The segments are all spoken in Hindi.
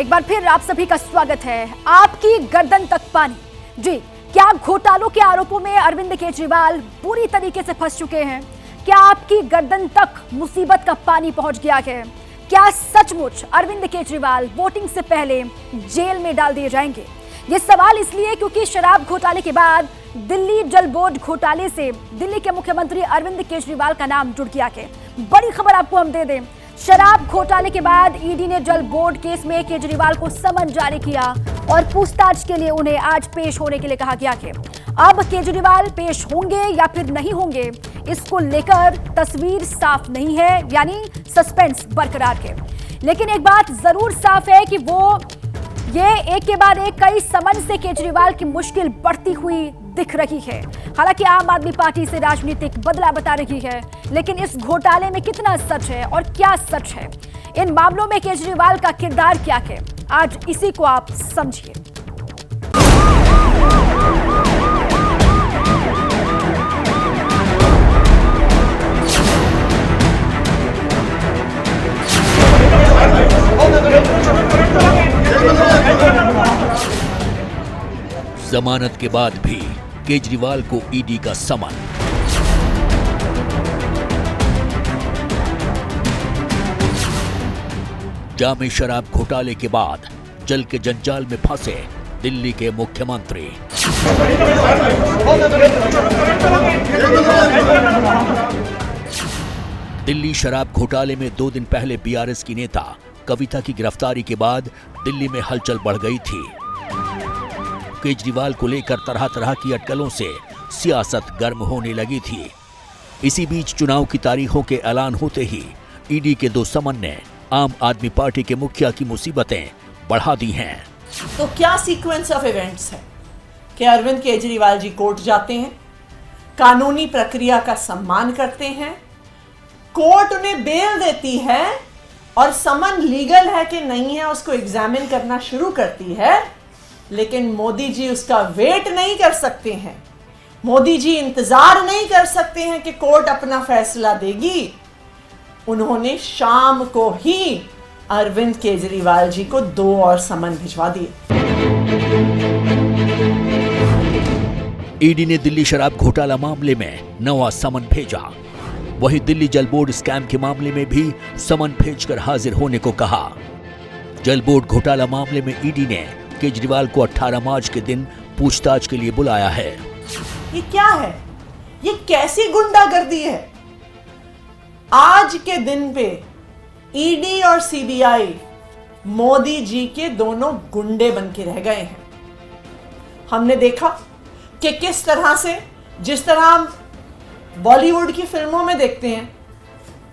एक बार फिर आप सभी का स्वागत है। आपकी गर्दन तक पानी। जी, क्या घोटालों के आरोपों में अरविंद केजरीवाल बुरी तरीके से फंस चुके हैं? क्या आपकी गर्दन तक मुसीबत का पानी पहुंच गया है? क्या सचमुच अरविंद केजरीवाल वोटिंग से पहले जेल में डाल दिए जाएंगे? ये सवाल इसलिए क्योंकि शराब घोटाले के बाद दिल्ली जल बोर्ड घोटाले से दिल्ली के मुख्यमंत्री अरविंद केजरीवाल का नाम जुड़ गया है। बड़ी खबर आपको हम दे दें, शराब घोटाले के बाद ईडी ने जल बोर्ड केस में केजरीवाल को समन जारी किया और पूछताछ के लिए उन्हें आज पेश होने के लिए कहा गया है। अब केजरीवाल पेश होंगे या फिर नहीं होंगे, इसको लेकर तस्वीर साफ नहीं है, यानी सस्पेंस बरकरार है। लेकिन एक बात जरूर साफ है कि ये एक के बाद एक कई समन से केजरीवाल की मुश्किल बढ़ती हुई दिख रही है। हालांकि आम आदमी पार्टी से राजनीतिक बदला बता रही है, लेकिन इस घोटाले में कितना सच है और क्या सच है, इन मामलों में केजरीवाल का किरदार क्या है, आज इसी को आप समझिए। जमानत के बाद भी केजरीवाल को ईडी का समन। जामे शराब घोटाले के बाद जल के जंजाल में फंसे दिल्ली के मुख्यमंत्री। दिल्ली शराब घोटाले में 2 दिन पहले बीआरएस की नेता कविता की गिरफ्तारी के बाद दिल्ली में हलचल बढ़ गई थी। केजरीवाल को लेकर तरह तरह की अटकलों से सियासत गर्म होने लगी थी। इसी बीच चुनाव की तारीखों के ऐलान होते ही ईडी के 2 समन ने आम आदमी पार्टी के मुखिया की मुसीबतें बढ़ा दी हैं। तो क्या सीक्वेंस ऑफ इवेंट्स है कि अरविंद केजरीवाल जी कोर्ट जाते हैं, कानूनी प्रक्रिया का सम्मान करते हैं, कोर्ट उन्हें बेल देती है और समन लीगल है कि नहीं है उसको एग्जामिन करना शुरू करती है, लेकिन मोदी जी उसका वेट नहीं कर सकते हैं। मोदी जी इंतजार नहीं कर सकते हैं कि कोर्ट अपना फैसला देगी। उन्होंने शाम को ही अरविंद केजरीवाल जी को 2 और समन भिजवा दिए। ईडी ने दिल्ली शराब घोटाला मामले में 9वां समन भेजा। वहीं दिल्ली जल बोर्ड स्कैम के मामले में भी समन भेजकर हाजिर होने को कहा। जल बोर्ड घोटाला मामले में ईडी ने केजरीवाल को 18 मार्च के दिन पूछताछ के लिए बुलाया है। ये क्या है? ये कैसी गुंडागर्दी है? आज के दिन पे ईडी और सीबीआई मोदी जी के दोनों गुंडे बन के रह गए हैं। हमने देखा कि किस तरह से, जिस तरह हम बॉलीवुड की फिल्मों में देखते हैं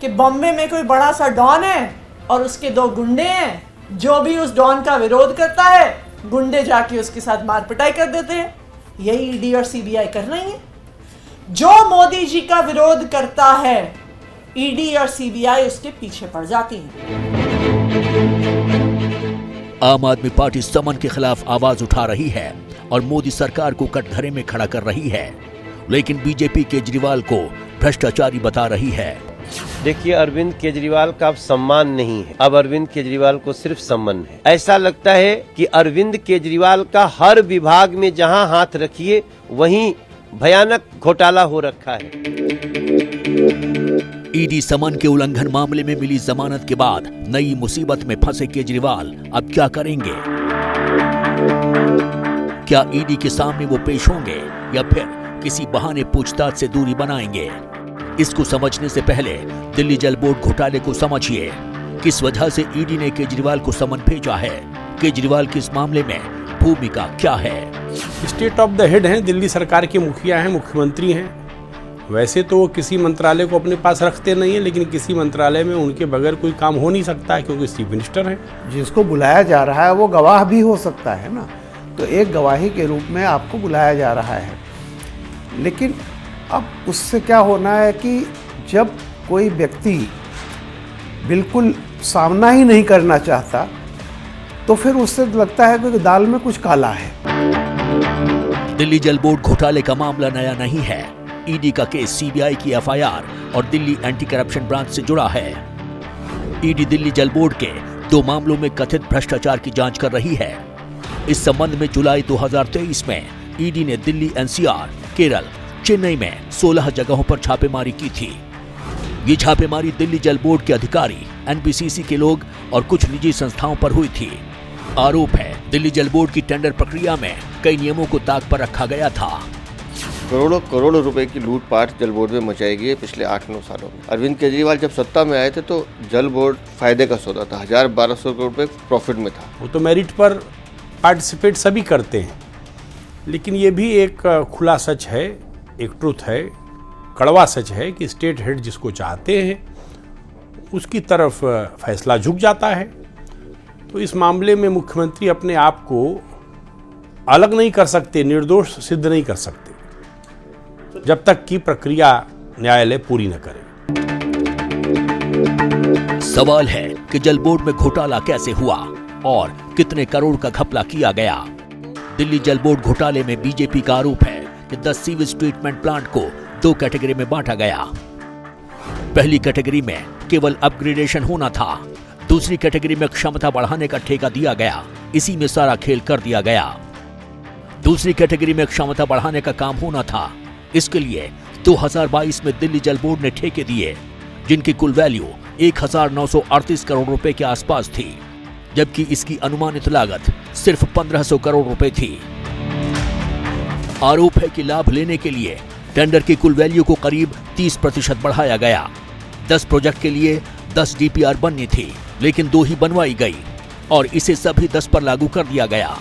कि बॉम्बे में कोई बड़ा सा डॉन है और उसके 2 गुंडे हैं, जो भी उस डॉन का विरोध करता है गुंडे जाके उसके साथ मार पिटाई कर देते हैं। यही ईडी और सीबीआई कर रही है। जो मोदी जी का विरोध करता है, ईडी और सीबीआई उसके पीछे पड़ जाती हैं। आम आदमी पार्टी समन के खिलाफ आवाज उठा रही है और मोदी सरकार को कटघरे में खड़ा कर रही है, लेकिन बीजेपी केजरीवाल को भ्रष्टाचारी बता रही है। देखिए, अरविंद केजरीवाल का अब सम्मान नहीं है, अब अरविंद केजरीवाल को सिर्फ सम्मान है। ऐसा लगता है कि अरविंद केजरीवाल का हर विभाग में जहां हाथ रखिए वहीं भयानक घोटाला हो रखा है। ईडी समन के उल्लंघन मामले में मिली जमानत के बाद नई मुसीबत में फंसे केजरीवाल अब क्या करेंगे? क्या ईडी के सामने वो पेश होंगे या फिर किसी बहाने पूछताछ से दूरी बनाएंगे? इसको समझने से पहले दिल्ली जल बोर्ड घोटाले को समझिए। किस वजह से ईडी ने केजरीवाल को समन भेजा है? केजरीवाल की इस मामले में भूमिका क्या है? स्टेट ऑफ द हेड हैं, दिल्ली सरकार के मुखिया हैं, मुख्यमंत्री हैं। वैसे तो वो किसी मंत्रालय को अपने पास रखते नहीं है, लेकिन किसी मंत्रालय में उनके बगैर कोई काम हो नहीं सकता है, क्योंकि चीफ मिनिस्टर हैं। जिसको बुलाया जा रहा है वो गवाह भी हो सकता है ना, तो एक गवाही के रूप में आपको बुलाया जा रहा है। लेकिन अब उससे क्या होना है कि जब कोई व्यक्ति बिल्कुल सामना ही नहीं करना चाहता, तो फिर उससे लगता है कि दाल में कुछ काला है। दिल्ली जल बोर्ड घोटाले का मामला नया नहीं है। ईडी का केस सीबीआई की एफआईआर और दिल्ली एंटी करप्शन ब्रांच से जुड़ा है। ईडी दिल्ली जल बोर्ड के 2 मामलों में कथित भ्रष्टाचार की जांच कर रही है। इस संबंध में जुलाई 2023 में ईडी ने दिल्ली, एनसीआर, केरल, चेन्नई में 16 जगहों पर छापेमारी की थी। ये छापेमारी दिल्ली जल बोर्ड के अधिकारी, एनबीसीसी के लोग और कुछ निजी संस्थाओं पर हुई थी। आरोप है दिल्ली जल बोर्ड की टेंडर प्रक्रिया में कई नियमों को ताक पर रखा गया था। करोड़ों करोड़ों रुपए की लूटपाट जल बोर्ड में मचाई गई है पिछले 8-9 सालों में। अरविंद केजरीवाल जब सत्ता में आए थे तो जल बोर्ड फायदे का सौदा था, 1000-1200 करोड़ रुपए प्रॉफिट में था। वो तो मेरिट पर पार्टिसिपेट सभी करते हैं, लेकिन ये भी एक खुला सच है, एक ट्रुथ है, कड़वा सच है कि स्टेट हेड जिसको चाहते हैं उसकी तरफ फैसला झुक जाता है। तो इस मामले में मुख्यमंत्री अपने आप को अलग नहीं कर सकते, निर्दोष सिद्ध नहीं कर सकते जब तक कि प्रक्रिया न्यायालय पूरी न करे। सवाल है कि जल बोर्ड में घोटाला कैसे हुआ और कितने करोड़ का घपला किया गया। दिल्ली जल बोर्ड घोटाले में बीजेपी का आरोप है कि 10 सीवेज ट्रीटमेंट प्लांट को 2 कैटेगरी में बांटा गया। पहली कैटेगरी में केवल अपग्रेडेशन होना था, दूसरी कैटेगरी में क्षमता बढ़ाने का ठेका दिया गया। इसी में सारा खेल कर दिया गया। दूसरी कैटेगरी में क्षमता बढ़ाने का काम होना था। इसके लिए 2022 में दिल्ली जल बोर्ड ने ठेके दिए, जिनकी कुल वैल्यू 1938 करोड़ रुपए के आसपास थी, जबकि इसकी अनुमानित लागत सिर्फ 1500 करोड़ रुपए थी। आरोप है कि लाभ लेने के लिए टेंडर की कुल वैल्यू को करीब 30% बढ़ाया गया। 10 प्रोजेक्ट के लिए 10 डीपीआर बननी थी, लेकिन 2 ही बनवाई गई और इसे सभी 10 पर लागू कर दिया गया।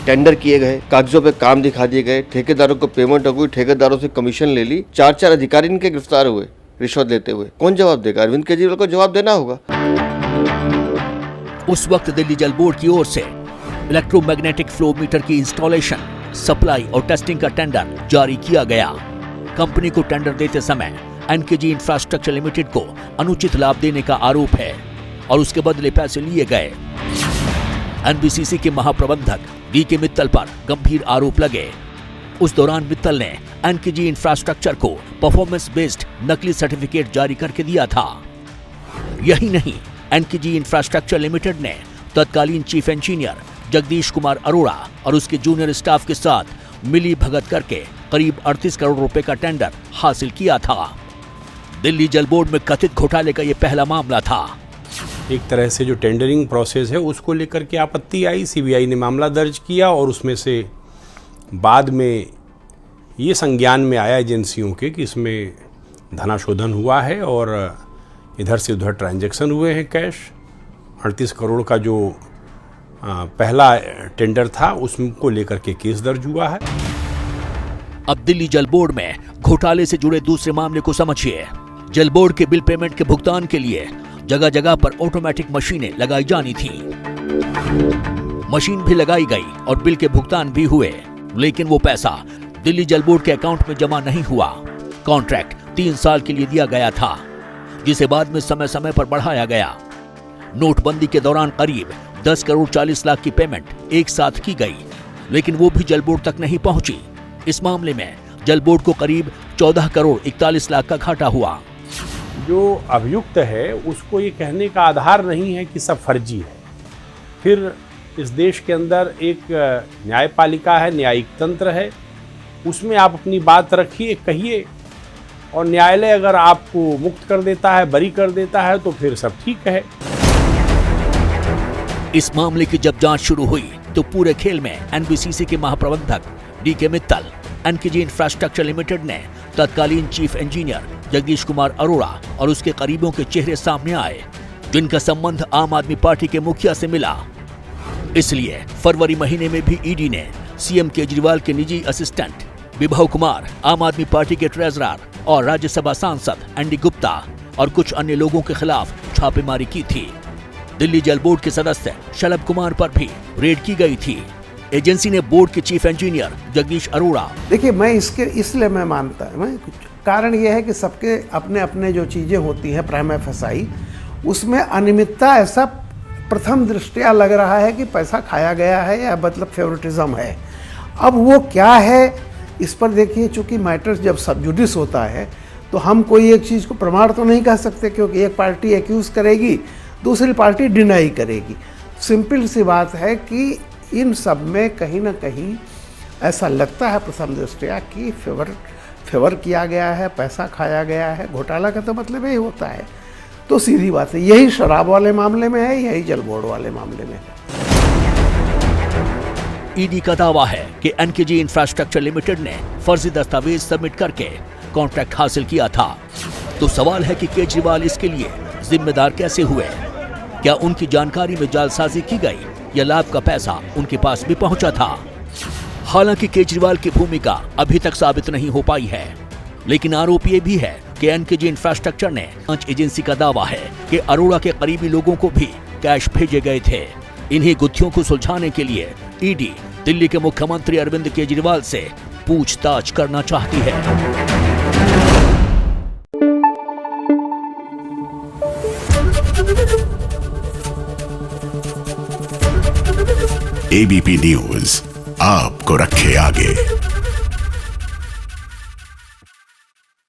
टेंडर किए गए, कागजों पे काम दिखा दिए गए, ठेकेदारों को पेमेंट हो गई, ठेकेदारों से कमीशन ले ली, 4 अधिकारी इनके गिरफ्तार हुए रिश्वत लेते हुए। कौन जवाब देगा? अरविंद केजरीवाल को जवाब देना होगा। उस वक्त दिल्ली जल बोर्ड की ओर से इलेक्ट्रोमैग्नेटिक फ्लो मीटर की इंस्टॉलेशन, सप्लाई और टेस्टिंग का टेंडर जारी किया गया। कंपनी को टेंडर देते समय एनकेजी इंफ्रास्ट्रक्चर लिमिटेड को अनुचित लाभ देने का आरोप है और उसके बदले पैसे लिए गए। एनबीसीसी के महाप्रबंधक डी.के. मित्तल पर गंभीर आरोप लगे। उस दौरान मित्तल ने एनकेजी इंफ्रास्ट्रक्चर को परफॉर्मेंस बेस्ड नकली सर्टिफिकेट जारी करके दिया था। यही नहीं, एनकेजी इंफ्रास्ट्रक्चर लिमिटेड ने तत्कालीन चीफ इंजीनियर जगदीश कुमार अरोड़ा और उसके जूनियर स्टाफ के साथ मिली भगत करके करीब 38 करोड़ रुपए का टेंडर हासिल किया था। दिल्ली जल बोर्ड में कथित घोटाले का यह पहला मामला था। एक तरह से जो टेंडरिंग प्रोसेस है उसको लेकर के आपत्ति आई, सीबीआई ने मामला दर्ज किया और उसमें से बाद में ये संज्ञान में आया एजेंसियों के कि इसमें धनाशोधन हुआ है और इधर से उधर ट्रांजैक्शन हुए हैं कैश। 38 करोड़ का जो पहला टेंडर था उसको लेकर के केस दर्ज हुआ है। अब दिल्ली जल बोर्ड में घोटाले से जुड़े दूसरे मामले को समझिए। जल बोर्ड के बिल पेमेंट के भुगतान के लिए जगह जगह पर ऑटोमेटिक मशीनें लगाई जानी थी। मशीन भी लगाई गई और बिल के भुगतान भी हुए, लेकिन वो पैसा दिल्ली जल बोर्ड के अकाउंट में जमा नहीं हुआ। कॉन्ट्रैक्ट 3 साल के लिए दिया गया था, जिसे बाद में समय समय पर बढ़ाया गया। नोटबंदी के दौरान करीब 10 करोड़ 40 लाख की पेमेंट एक साथ की गई, लेकिन वो भी जल बोर्ड तक नहीं पहुंची। इस मामले में जल बोर्ड को करीब 14 करोड़ 41 लाख का घाटा हुआ। जो अभियुक्त है उसको ये कहने का आधार नहीं है कि सब फर्जी है। फिर इस देश के अंदर एक न्यायपालिका है, न्यायिक तंत्र है, उसमें आप अपनी बात रखिए, कहिए, और न्यायालय अगर आपको मुक्त कर देता है, बरी कर देता है, तो फिर सब ठीक है। इस मामले की जब जांच शुरू हुई तो पूरे खेल में एनबीसीसी के महाप्रबंधक DK. Mittal, NKG infrastructure limited ने तत्कालीन चीफ इंजीनियर जगदीश कुमार अरोड़ा और उसके करीबों के चेहरे सामने आए, जिनका संबंध आम आदमी पार्टी के मुखिया से मिला। इसलिए फरवरी महीने में भी ईडी ने सीएम केजरीवाल के निजी असिस्टेंट विभव कुमार, आम आदमी पार्टी के ट्रेजरर और राज्यसभा सांसद एनडी गुप्ता और कुछ अन्य लोगों के खिलाफ छापेमारी की थी। दिल्ली जल बोर्ड के सदस्य शलभ कुमार पर भी रेड की गई थी। एजेंसी ने बोर्ड के चीफ इंजीनियर जगदीश अरोड़ा, देखिए, मैं इसलिए मैं मानता हूँ, कारण ये है कि सबके अपने अपने जो चीज़ें होती हैं प्राइमा फेसाई, उसमें अनियमितता ऐसा प्रथम दृष्टया लग रहा है कि पैसा खाया गया है या मतलब फेवरेटिज्म है। अब वो क्या है इस पर देखिए, चूँकि मैटर्स जब सब जुडिस होता है तो हम कोई एक चीज़ को प्रमाण तो नहीं कह सकते, क्योंकि एक पार्टी एक्यूज़ करेगी, दूसरी पार्टी डिनाई करेगी। सिंपल सी बात है कि इन सब में कहीं ना कहीं ऐसा लगता है प्रथम दृष्टया कि फेवर किया गया है, पैसा खाया गया है। घोटाला का तो मतलब यही होता है। तो सीधी बात है, यही शराब वाले मामले में है, यही जल बोर्ड वाले मामले में है। ईडी का दावा है कि एनकेजी इंफ्रास्ट्रक्चर लिमिटेड ने फर्जी दस्तावेज सबमिट करके कॉन्ट्रैक्ट हासिल किया था। तो सवाल है कि केजरीवाल इसके लिए जिम्मेदार कैसे हुए? क्या उनकी जानकारी में जालसाजी की गई या लाभ का पैसा उनके पास भी पहुंचा था? हालांकि केजरीवाल की भूमिका अभी तक साबित नहीं हो पाई है, लेकिन आरोप ये भी है कि एनकेजी इंफ्रास्ट्रक्चर ने जांच एजेंसी का दावा है कि अरोड़ा के करीबी लोगों को भी कैश भेजे गए थे। इन्हीं गुत्थियों को सुलझाने के लिए ईडी दिल्ली के मुख्यमंत्री अरविंद केजरीवाल से पूछताछ करना चाहती है। एबीपी न्यूज आपको रखे आगे।